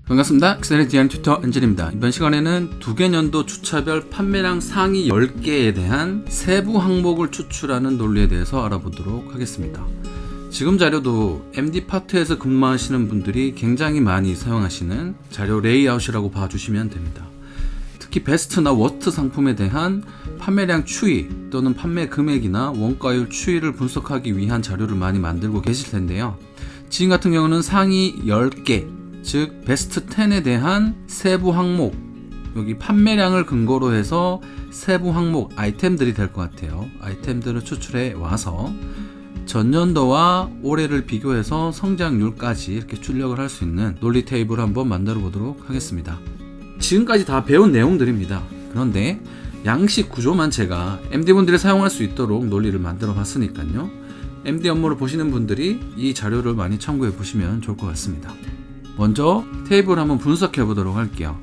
반갑습니다. 엑셀의 디자인 튜터 엔젤입니다. 이번 시간에는 두개년도 주차별 판매량 상위 10개에 대한 세부 항목을 추출하는 논리에 대해서 알아보도록 하겠습니다. 지금 자료도 MD 파트에서 근무하시는 분들이 굉장히 많이 사용하시는 자료 레이아웃이라고 봐주시면 됩니다. 특히 베스트나 워스트 상품에 대한 판매량 추이 또는 판매 금액이나 원가율 추이를 분석하기 위한 자료를 많이 만들고 계실 텐데요. 지금 같은 경우는 상위 10개 즉 베스트 10에 대한 세부 항목, 여기 판매량을 근거로 해서 세부 항목 아이템들이 될 것 같아요. 아이템들을 추출해 와서 전년도와 올해를 비교해서 성장률까지 이렇게 출력을 할 수 있는 논리 테이블을 한번 만들어 보도록 하겠습니다. 지금까지 다 배운 내용들입니다. 그런데 양식 구조만 제가 MD분들이 사용할 수 있도록 논리를 만들어 봤으니까요. MD 업무를 보시는 분들이 이 자료를 많이 참고해 보시면 좋을 것 같습니다. 먼저 테이블을 한번 분석해 보도록 할게요.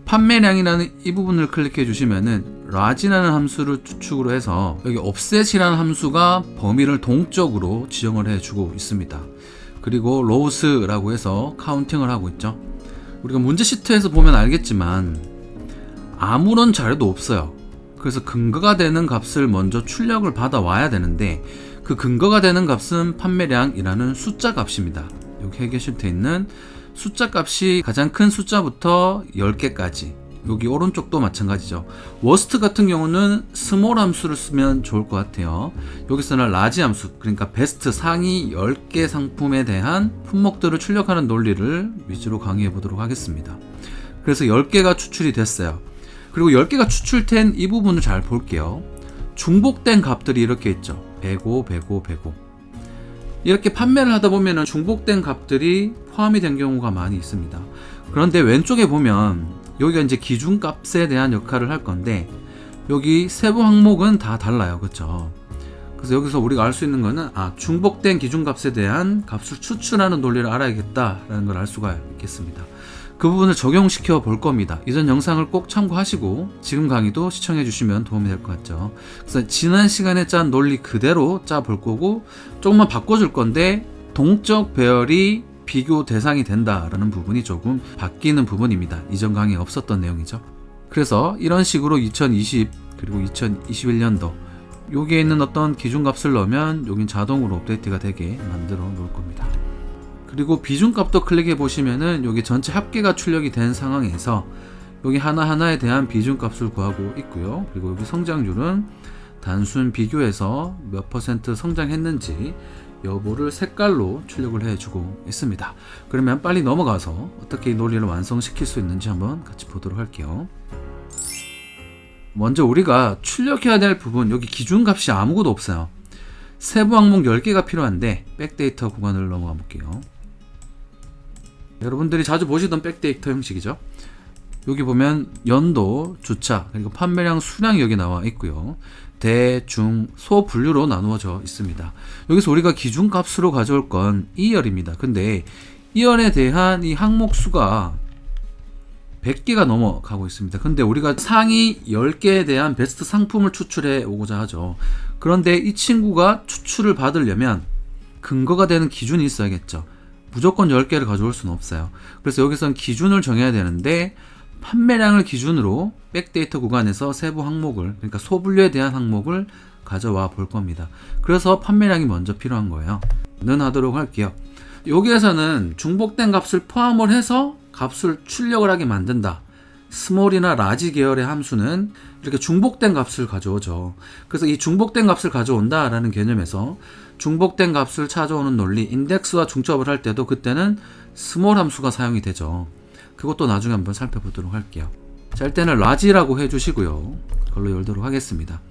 판매량이라는 이 부분을 클릭해 주시면은 large라는 함수를 추측으로 해서 여기 offset이라는 함수가 범위를 동적으로 지정을 해주고 있습니다. 그리고 lows라고 해서 카운팅을 하고 있죠. 우리가 문제 시트에서 보면 알겠지만 아무런 자료도 없어요. 그래서 근거가 되는 값을 먼저 출력을 받아 와야 되는데 그 근거가 되는 값은 판매량이라는 숫자 값입니다. 여기 해계실트에 있는 숫자 값이 가장 큰 숫자부터 10개까지, 여기 오른쪽도 마찬가지죠. 워스트 같은 경우는 스몰 함수를 쓰면 좋을 것 같아요. 여기서는 large 함수, 그러니까 베스트 상위 10개 상품에 대한 품목들을 출력하는 논리를 위주로 강의해 보도록 하겠습니다. 그래서 10개가 추출이 됐어요. 그리고 10개가 추출된 이 부분을 잘 볼게요. 중복된 값들이 이렇게 있죠. 105, 105, 105. 이렇게 판매를 하다 보면 중복된 값들이 포함이 된 경우가 많이 있습니다. 그런데 왼쪽에 보면 여기가 이제 기준값에 대한 역할을 할 건데 여기 세부 항목은 다 달라요. 그렇죠? 그래서 여기서 우리가 알 수 있는 거는 중복된 기준값에 대한 값을 추출하는 논리를 알아야겠다라는 걸 알 수가 있겠습니다. 그 부분을 적용시켜 볼 겁니다. 이전 영상을 꼭 참고하시고 지금 강의도 시청해 주시면 도움이 될 것 같죠. 그래서 지난 시간에 짠 논리 그대로 짜 볼 거고 조금만 바꿔줄 건데 동적 배열이 비교 대상이 된다라는 부분이 조금 바뀌는 부분입니다. 이전 강의에 없었던 내용이죠. 그래서 이런 식으로 2020 그리고 2021년도 여기에 있는 어떤 기준값을 넣으면 여긴 자동으로 업데이트가 되게 만들어 놓을 겁니다. 그리고 비중값도 클릭해 보시면은 여기 전체 합계가 출력이 된 상황에서 여기 하나하나에 대한 비중값을 구하고 있고요. 그리고 여기 성장률은 단순 비교해서 몇 % 성장했는지 여부를 색깔로 출력을 해주고 있습니다. 그러면 빨리 넘어가서 어떻게 이 논리를 완성시킬 수 있는지 한번 같이 보도록 할게요. 먼저 우리가 출력해야 될 부분, 여기 기준값이 아무것도 없어요. 세부 항목 10개가 필요한데 백데이터 구간을 넘어가 볼게요. 여러분들이 자주 보시던 백데이터 형식이죠. 여기 보면 연도, 주차, 그리고 판매량, 수량이 여기 나와 있고요. 대, 중, 소 분류로 나누어져 있습니다. 여기서 우리가 기준값으로 가져올 건 2열입니다. 근데 2열에 대한 이 항목 수가 100개가 넘어가고 있습니다. 근데 우리가 상위 10개에 대한 베스트 상품을 추출해 오고자 하죠. 그런데 이 친구가 추출을 받으려면 근거가 되는 기준이 있어야겠죠. 무조건 10개를 가져올 수는 없어요. 그래서 여기서는 기준을 정해야 되는데 판매량을 기준으로 백데이터 구간에서 세부 항목을, 그러니까 소분류에 대한 항목을 가져와 볼 겁니다. 그래서 판매량이 먼저 필요한 거예요. 는 하도록 할게요. 여기에서는 중복된 값을 포함을 해서 값을 출력을 하게 만든다. 스몰이나 라지 계열의 함수는 이렇게 중복된 값을 가져오죠. 그래서 이 중복된 값을 가져온다 라는 개념에서 중복된 값을 찾아오는 논리, 인덱스와 중첩을 할 때도 그때는 스몰 함수가 사용이 되죠. 그것도 나중에 한번 살펴보도록 할게요. 자, 일단은 라지라고 해주시고요. 그걸로 열도록 하겠습니다.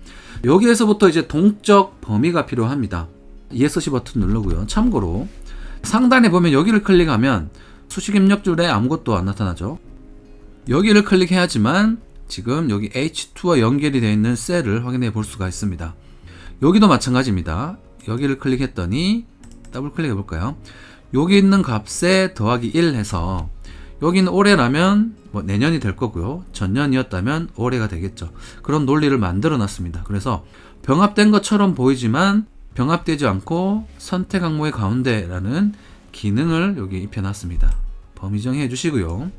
여기에서부터 이제 동적 범위가 필요합니다. ESC 버튼 누르고요. 참고로 상단에 보면 여기를 클릭하면 수식 입력줄에 아무것도 안 나타나죠. 여기를 클릭해야지만 지금 여기 H2와 연결이 되어 있는 셀을 확인해 볼 수가 있습니다. 여기도 마찬가지입니다. 여기를 클릭했더니 더블 클릭해 볼까요? 여기 있는 값에 더하기 1 해서 여기는 올해라면 내년이 될 거고요. 전년이었다면 올해가 되겠죠. 그런 논리를 만들어 놨습니다. 그래서 병합된 것처럼 보이지만 병합되지 않고 선택 항목의 가운데라는 기능을 여기 입혀 놨습니다. 범위 정의해 주시고요.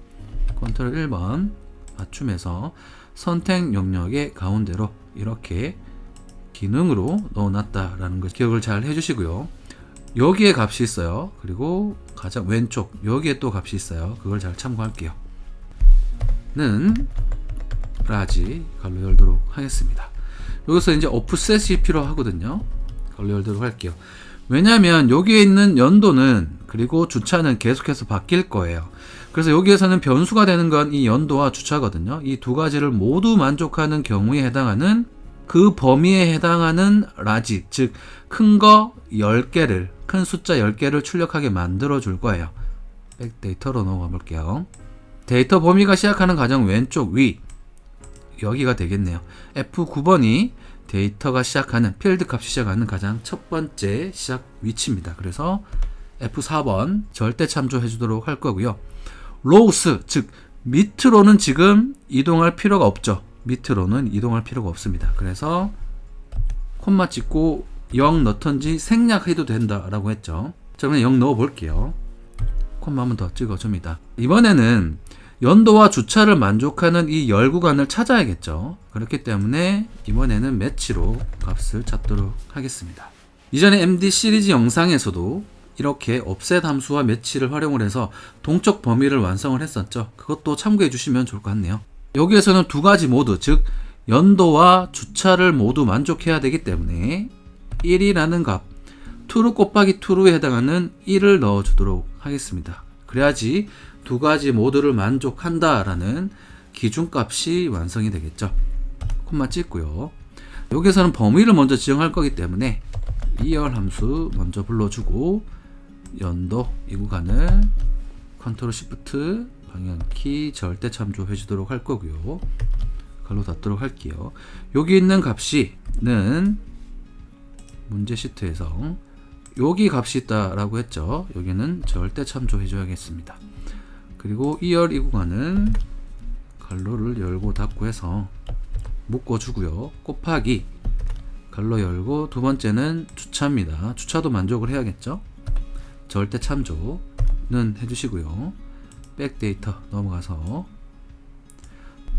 컨트롤 1번 맞춤해서 선택 영역의 가운데로 이렇게 기능으로 넣어놨다라는 거 기억을 잘 해주시고요. 여기에 값이 있어요. 그리고 가장 왼쪽 여기에 또 값이 있어요. 그걸 잘 참고할게요. 는 라지 갈로 열도록 하겠습니다. 여기서 이제 오프셋이 필요하거든요. 갈로 열도록 할게요. 왜냐하면 여기에 있는 연도는 그리고 주차는 계속해서 바뀔 거예요. 그래서 여기에서는 변수가 되는 건 이 연도와 주차거든요. 이 두 가지를 모두 만족하는 경우에 해당하는 그 범위에 해당하는 라지, 즉 큰 거 10개를, 큰 숫자 10개를 출력하게 만들어 줄 거예요. 백데이터로 넘어가 볼게요. 데이터 범위가 시작하는 가장 왼쪽 위, 여기가 되겠네요. F9번이 데이터가 시작하는, 필드 값이 시작하는 가장 첫 번째 시작 위치입니다. 그래서 F4번 절대 참조해 주도록 할 거고요. 로우스, 즉 밑으로는 지금 이동할 필요가 없죠. 밑으로는 이동할 필요가 없습니다. 그래서 콤마 찍고 0 넣던지 생략해도 된다라고 했죠. 자, 그럼 0 넣어 볼게요. 콤마 한 번 더 찍어줍니다. 이번에는 연도와 주차를 만족하는 이 열 구간을 찾아야겠죠. 그렇기 때문에 이번에는 매치로 값을 찾도록 하겠습니다. 이전에 MD 시리즈 영상에서도 이렇게 offset 함수와 매치를 활용을 해서 동적 범위를 완성을 했었죠. 그것도 참고해 주시면 좋을 것 같네요. 여기에서는 두 가지 모두, 즉 연도와 주차를 모두 만족해야 되기 때문에 1이라는 값, true 곱하기 true에 해당하는 1을 넣어 주도록 하겠습니다. 그래야지 두 가지 모두를 만족한다라는 기준값이 완성이 되겠죠. 콤마 찍고요. 여기서는 범위를 먼저 지정할 거기 때문에 2열 함수 먼저 불러주고 연도 이 구간을 컨트롤 시프트 방향키 절대 참조해 주도록 할 거고요. 갈로 닫도록 할게요. 여기 있는 값이는 문제 시트에서 여기 값이 있다라고 했죠. 여기는 절대 참조해 줘야겠습니다. 그리고 2열 이 구간은 갈로를 열고 닫고 해서 묶어 주고요. 곱하기 갈로 열고 두 번째는 주차입니다. 주차도 만족을 해야겠죠. 절대 참조는 해주시고요. 백데이터 넘어가서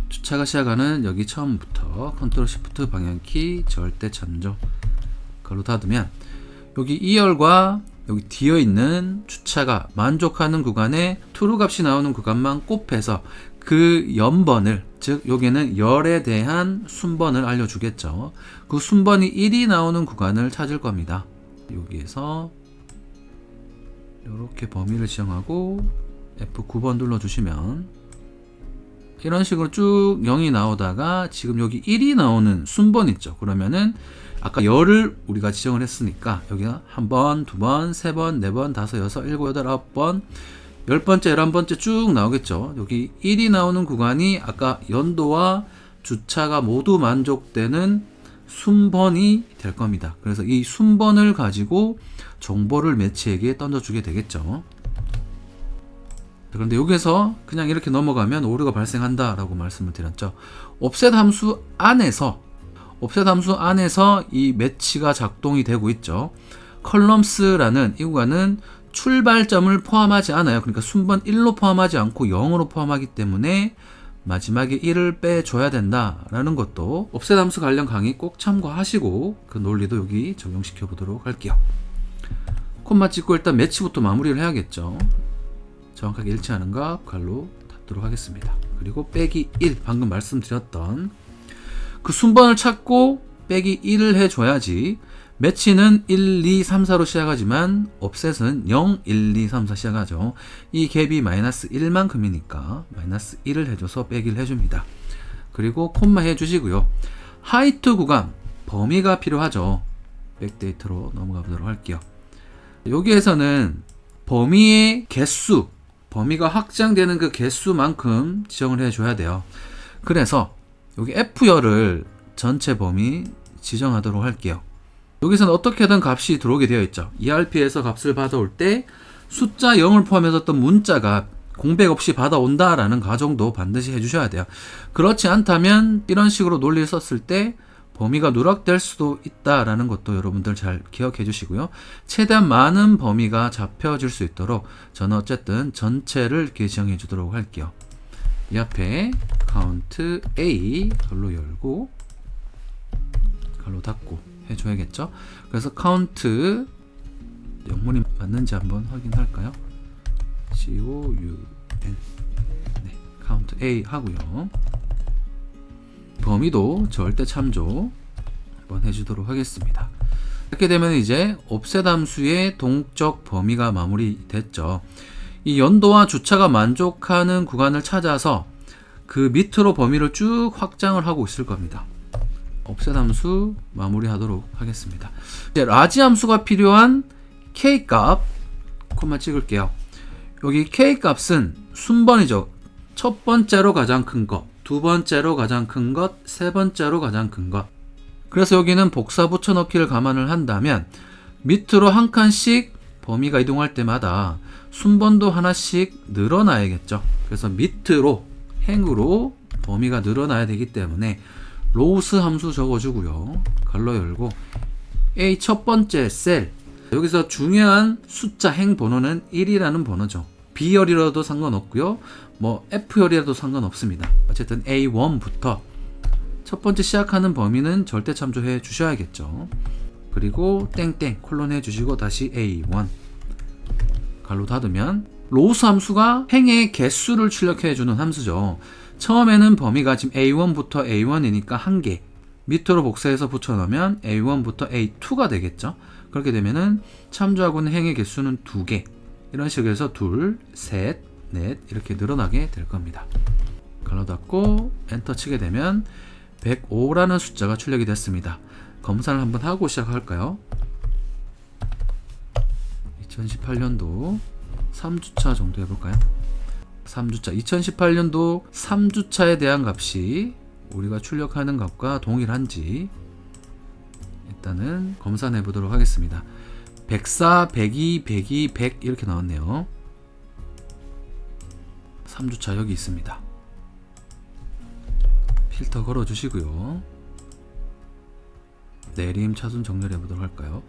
주차가 시작하는 여기 처음부터 컨트롤 시프트 방향키 절대 참조 갈로 닫으면 여기 2열과 여기 뒤에 있는 주차가 만족하는 구간에 true 값이 나오는 구간만 곱해서 그 연번을, 즉 여기는 열에 대한 순번을 알려주겠죠. 그 순번이 1이 나오는 구간을 찾을 겁니다. 여기에서 이렇게 범위를 지정하고 F9번 눌러주시면 이런 식으로 쭉 0이 나오다가 지금 여기 1이 나오는 순번 있죠. 그러면은 아까 열을 우리가 지정을 했으니까 여기가 한 번, 두 번, 세 번, 네 번, 다섯, 여섯, 일곱, 여덟, 아홉 번, 10번째, 11번째 쭉 나오겠죠. 여기 1이 나오는 구간이 아까 연도와 주차가 모두 만족되는 순번이 될 겁니다. 그래서 이 순번을 가지고 정보를 매치에게 던져주게 되겠죠. 그런데 여기서 그냥 이렇게 넘어가면 오류가 발생한다 라고 말씀을 드렸죠. offset 함수 안에서 이 매치가 작동이 되고 있죠. columns라는 이 구간은 출발점을 포함하지 않아요. 그러니까 순번 1로 포함하지 않고 0으로 포함하기 때문에 마지막에 1을 빼줘야 된다라는 것도 offset 함수 관련 강의 꼭 참고하시고 그 논리도 여기 적용시켜 보도록 할게요. 콤마 찍고 일단 매치부터 마무리를 해야겠죠. 정확하게 일치하는 값 갈로 닫도록 하겠습니다. 그리고 빼기 1, 방금 말씀드렸던 그 순번을 찾고 빼기 1을 해줘야지 매치는 1, 2, 3, 4로 시작하지만 offset은 0, 1, 2, 3, 4 시작하죠. 이 갭이 마이너스 1만큼이니까 마이너스 1을 해줘서 빼기를 해줍니다. 그리고 콤마 해주시고요. 하이트 구간 범위가 필요하죠. 백데이터로 넘어가 보도록 할게요. 여기에서는 범위의 개수, 범위가 확장되는 그 개수만큼 지정을 해줘야 돼요. 그래서 여기 F열을 전체 범위 지정하도록 할게요. 여기서는 어떻게든 값이 들어오게 되어 있죠. ERP에서 값을 받아올 때 숫자 0을 포함해서 어떤 문자가 공백 없이 받아온다라는 가정도 반드시 해주셔야 돼요. 그렇지 않다면 이런 식으로 논리를 썼을 때 범위가 누락될 수도 있다라는 것도 여러분들 잘 기억해 주시고요. 최대한 많은 범위가 잡혀질 수 있도록 저는 어쨌든 전체를 이렇게 지정해 주도록 할게요. 이 앞에 count A 걸로 열고 걸로 닫고 해줘야겠죠. 그래서 count 영문이 맞는지 한번 확인할까요? COUN 네, count A 하고요. 범위도 절대 참조 한번 해주도록 하겠습니다. 이렇게 되면 이제 offset 함수의 동적 범위가 마무리됐죠. 이 연도와 주차가 만족하는 구간을 찾아서 그 밑으로 범위를 쭉 확장을 하고 있을 겁니다. offset 함수 마무리하도록 하겠습니다. 이제 라지 함수가 필요한 k 값 콤마 찍을게요. 여기 k 값은 순번이죠. 첫 번째로 가장 큰 것, 두 번째로 가장 큰 것, 세 번째로 가장 큰 것. 그래서 여기는 복사 붙여넣기를 감안을 한다면 밑으로 한 칸씩 범위가 이동할 때마다 순번도 하나씩 늘어나야겠죠. 그래서 밑으로 행으로 범위가 늘어나야 되기 때문에 로우스 함수 적어주고요. 갈로 열고 A 첫 번째 셀, 여기서 중요한 숫자 행 번호는 1이라는 번호죠. B열이라도 상관없고요. 뭐 F열이라도 상관없습니다. 어쨌든 A1부터 첫 번째 시작하는 범위는 절대 참조해 주셔야겠죠. 그리고 땡땡 콜론 해 주시고 다시 A1 갈로 닫으면 로우스 함수가 행의 개수를 출력해 주는 함수죠. 처음에는 범위가 지금 A1부터 A1이니까 한 개, 밑으로 복사해서 붙여넣으면 A1부터 A2가 되겠죠. 그렇게 되면은 참조하고 있는 행의 개수는 2개, 이런 식으로 해서 2, 셋, 넷 이렇게 늘어나게 될 겁니다. 갈로 닫고 엔터 치게 되면 105라는 숫자가 출력이 됐습니다. 검사를 한번 하고 시작할까요? 2018년도 3주차 정도 해볼까요? 3주차 2018년도 3주차에 대한 값이 우리가 출력하는 값과 동일한지 일단은 검사해 보도록 하겠습니다. 104, 102, 102, 100 이렇게 나왔네요. 3주차 여기 있습니다. 필터 걸어 주시고요. 내림 차순 정렬해 보도록 할까요?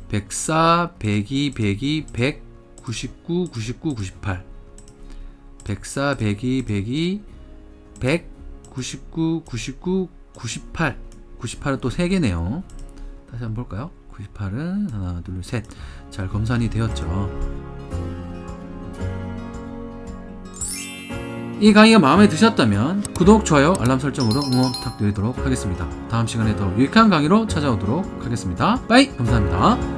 104, 102, 102, 100, 99, 99, 98 104, 102, 102, 100, 99, 99, 98 98은 또 3개네요. 다시 한번 볼까요? 98은 하나, 둘, 셋. 잘 검산이 되었죠. 이 강의가 마음에 드셨다면 구독, 좋아요, 알람 설정으로 응원 부탁드리도록 하겠습니다. 다음 시간에 더 유익한 강의로 찾아오도록 하겠습니다. 빠이! 감사합니다.